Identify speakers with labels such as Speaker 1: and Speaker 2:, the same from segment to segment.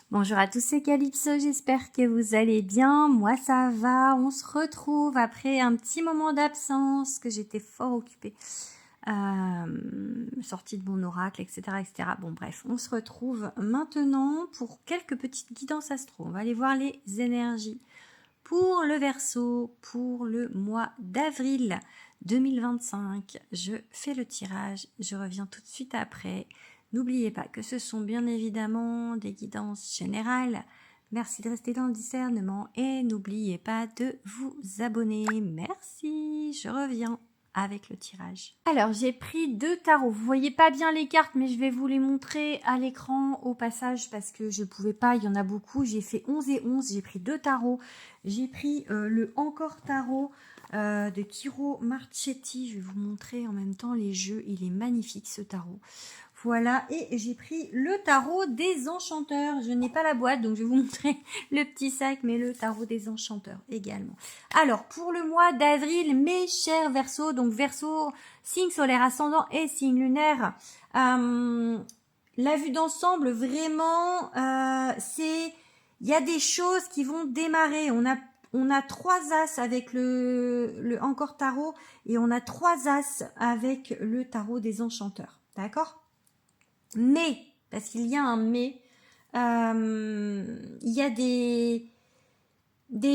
Speaker 1: Bonjour à tous, c'est Calypso, j'espère que vous allez bien. Moi ça va, on se retrouve après un petit moment d'absence, que j'étais fort occupée. Sortie de mon oracle, etc., etc. Bon bref, on se retrouve maintenant pour quelques petites guidances astro. On va aller voir les énergies pour le Verseau, pour le mois d'avril 2025. Je fais le tirage, je reviens tout de suite après. N'oubliez pas que ce sont bien évidemment des guidances générales. Merci de rester dans le discernement et n'oubliez pas de vous abonner. Merci, je reviens avec le tirage. Alors, j'ai pris 2 tarots. Vous voyez pas bien les cartes, mais je vais vous les montrer à l'écran au passage parce que je pouvais pas, il y en a beaucoup. J'ai fait 11 et 11, j'ai pris 2 tarots. J'ai pris le Encore Tarot de Kiro Marchetti. Je vais vous montrer en même temps les jeux. Il est magnifique ce tarot. Voilà, et j'ai pris le tarot des enchanteurs. Je n'ai pas la boîte, donc je vais vous montrer le petit sac, mais le tarot des enchanteurs également. Alors, pour le mois d'avril, mes chers Verseaux, donc Verseau, signe solaire ascendant et signe lunaire, la vue d'ensemble, vraiment, c'est... Il y a des choses qui vont démarrer. On a 3 as avec le Encore Tarot et on a 3 as avec le tarot des enchanteurs. D'accord ? Mais, parce qu'il y a un mais, il y a des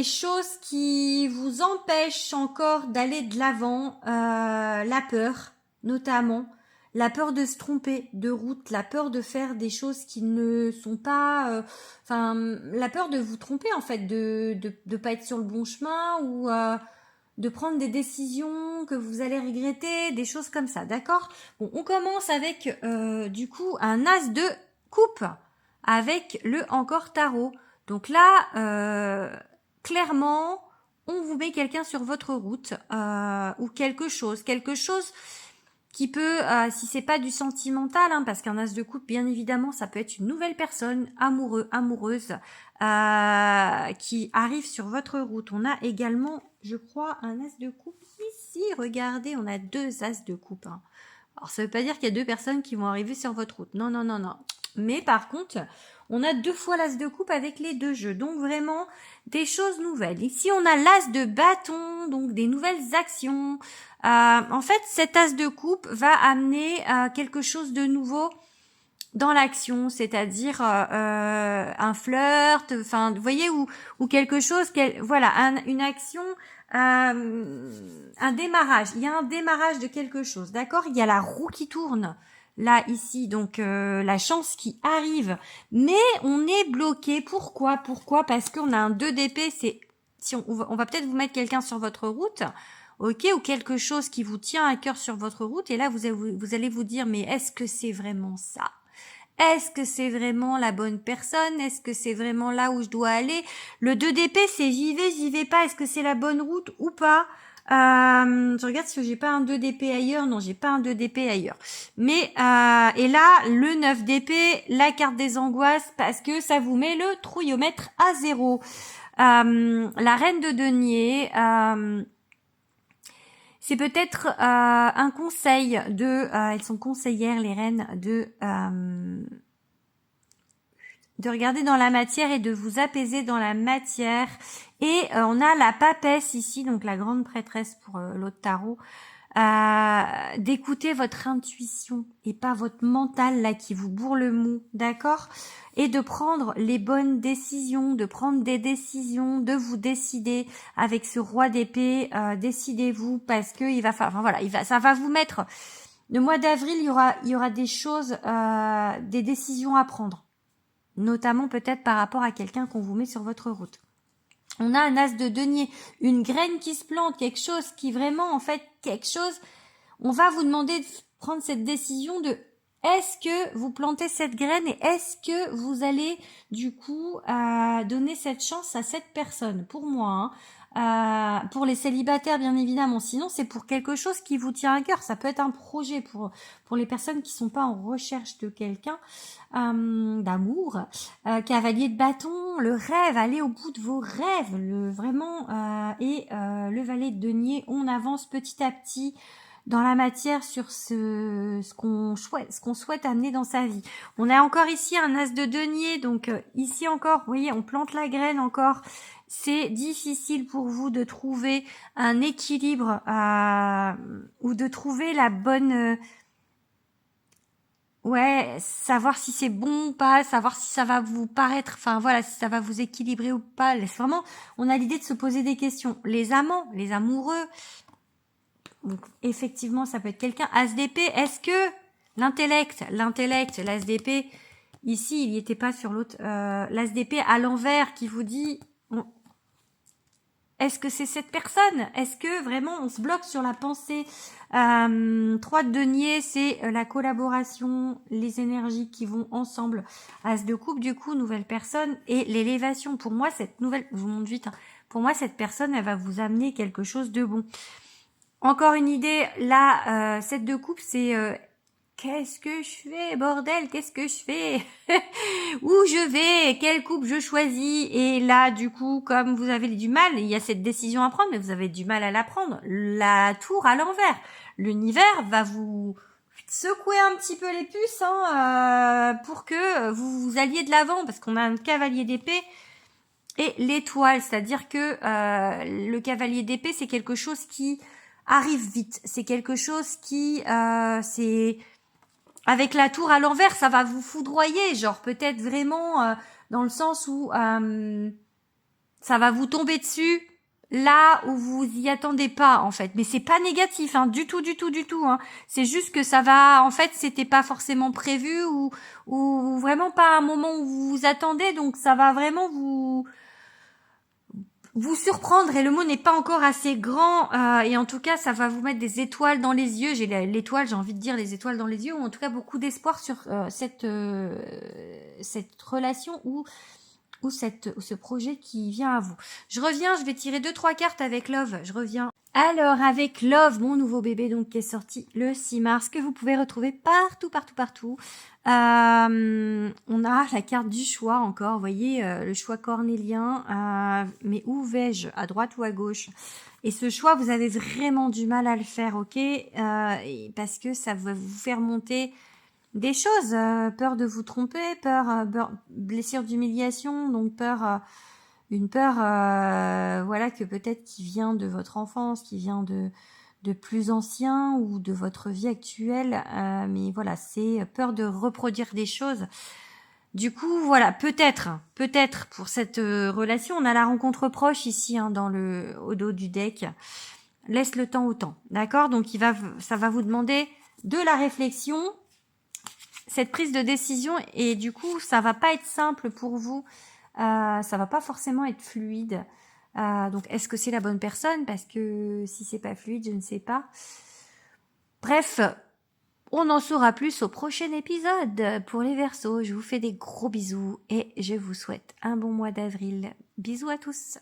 Speaker 1: choses qui vous empêchent encore d'aller de l'avant, la peur, notamment, la peur de se tromper de route, la peur de faire des choses qui ne sont pas, la peur de vous tromper en fait, de pas être sur le bon chemin ou de prendre des décisions que vous allez regretter, des choses comme ça, d'accord? Bon, on commence avec du coup un as de coupe avec le Encore Tarot. Donc là, clairement, on vous met quelqu'un sur votre route ou quelque chose qui peut, si c'est pas du sentimental, hein, parce qu'un as de coupe, bien évidemment, ça peut être une nouvelle personne, amoureuse, qui arrive sur votre route. On a également, je crois, un as de coupe ici. Regardez, on a 2 as de coupe. Hein. Alors, ça veut pas dire qu'il y a 2 personnes qui vont arriver sur votre route. Non, non, non, non. Mais par contre, on a 2 fois l'as de coupe avec les 2 jeux. Donc vraiment, des choses nouvelles. Ici, on a l'as de bâton, donc des nouvelles actions. En fait, cet as de coupe va amener quelque chose de nouveau dans l'action, c'est-à-dire un flirt, enfin, vous voyez, ou quelque chose, voilà, une action, un démarrage. Il y a un démarrage de quelque chose, d'accord? Il y a la roue qui tourne. Là, ici, donc la chance qui arrive, mais on est bloqué. Pourquoi? Parce qu'on a un 2 d'épée, c'est si on va peut-être vous mettre quelqu'un sur votre route, ok, ou quelque chose qui vous tient à cœur sur votre route, et là vous allez vous dire, mais est-ce que c'est vraiment ça? Est-ce que c'est vraiment la bonne personne? Est-ce que c'est vraiment là où je dois aller? Le 2 d'épée, c'est j'y vais pas. Est-ce que c'est la bonne route ou pas? Je regarde si j'ai pas un 2 d'épée ailleurs. Non, j'ai pas un 2 d'épée ailleurs. Mais et là, le 9 d'épée, la carte des angoisses, parce que ça vous met le trouillomètre à 0. La reine de denier, c'est peut-être un conseil elles sont conseillères les reines de regarder dans la matière et de vous apaiser dans la matière. Et on a la papesse ici, donc la grande prêtresse pour l'autre tarot, d'écouter votre intuition et pas votre mental là qui vous bourre le mou, d'accord? Et de prendre les bonnes décisions, de prendre des décisions, de vous décider avec ce roi d'épée. Décidez-vous parce que il va faire, enfin voilà, ça va vous mettre. Le mois d'avril, il y aura des choses, des décisions à prendre, notamment peut-être par rapport à quelqu'un qu'on vous met sur votre route. On a un as de denier, une graine qui se plante, quelque chose qui vraiment, en fait, quelque chose, on va vous demander de prendre cette décision de est-ce que vous plantez cette graine et est-ce que vous allez du coup donner cette chance à cette personne. Pour moi, pour les célibataires bien évidemment, sinon c'est pour quelque chose qui vous tient à cœur. Ça peut être un projet pour les personnes qui sont pas en recherche de quelqu'un, d'amour, cavalier de bâton, le rêve, aller au bout de vos rêves, le valet de denier, on avance petit à petit. dans la matière sur ce qu'on souhaite amener dans sa vie. On a encore ici un as de denier, donc ici encore, vous voyez, on plante la graine encore. C'est difficile pour vous de trouver un équilibre ou de trouver la bonne... ouais, savoir si c'est bon ou pas, savoir si ça va vous paraître, enfin voilà, si ça va vous équilibrer ou pas. Vraiment, on a l'idée de se poser des questions. Les amants, les amoureux, donc effectivement, ça peut être quelqu'un. As d'épée, est-ce que l'intellect, l'as d'épée, ici, il n'y était pas sur l'autre, l'as d'épée à l'envers qui vous dit... est-ce que c'est cette personne? Est-ce que vraiment on se bloque sur la pensée? 3 de denier, c'est la collaboration, les énergies qui vont ensemble. As de coupe, du coup, nouvelle personne et l'élévation. Pour moi, cette nouvelle... je vous montre vite. Hein. Pour moi, cette personne, elle va vous amener quelque chose de bon. Encore une idée, là, 7 de coupe, c'est... qu'est-ce que je fais, bordel? Qu'est-ce que je fais? Où je vais? Quelle coupe je choisis? Et là, du coup, comme vous avez du mal, il y a cette décision à prendre, mais vous avez du mal à la prendre. La tour à l'envers. L'univers va vous secouer un petit peu les puces pour que vous alliez de l'avant, parce qu'on a un cavalier d'épée et l'étoile, c'est-à-dire que le cavalier d'épée, c'est quelque chose qui arrive vite. C'est quelque chose qui... c'est... avec la tour à l'envers, ça va vous foudroyer, genre peut-être vraiment dans le sens où ça va vous tomber dessus là où vous y attendez pas en fait. Mais c'est pas négatif, hein, du tout. Hein. C'est juste que ça va, en fait, c'était pas forcément prévu ou vraiment pas un moment où vous vous attendez, donc ça va vraiment vous surprendre et le mot n'est pas encore assez grand et en tout cas ça va vous mettre des étoiles dans les yeux. J'ai l'étoile, j'ai envie de dire les étoiles dans les yeux ou en tout cas beaucoup d'espoir sur cette relation ou ce projet qui vient à vous. Je reviens, je vais tirer 2-3 cartes avec Love, je reviens. Alors avec Love, mon nouveau bébé donc qui est sorti le 6 mars, que vous pouvez retrouver partout. On a la carte du choix encore, vous voyez, le choix cornélien, mais où vais-je, à droite ou à gauche? Et ce choix, vous avez vraiment du mal à le faire, ok, parce que ça va vous faire monter des choses, peur de vous tromper, blessure d'humiliation, donc une peur, voilà, que peut-être qui vient de votre enfance, qui vient de plus ancien ou de votre vie actuelle, mais voilà, c'est peur de reproduire des choses. Du coup, voilà, peut-être pour cette relation, on a la rencontre proche ici, hein, au dos du deck. Laisse le temps au temps, d'accord? Donc ça va vous demander de la réflexion, cette prise de décision, et du coup, ça va pas être simple pour vous. Ça va pas forcément être fluide. Donc, est-ce que c'est la bonne personne? Parce que si c'est pas fluide, je ne sais pas. Bref, on en saura plus au prochain épisode. Pour les Verseaux, je vous fais des gros bisous et je vous souhaite un bon mois d'avril. Bisous à tous.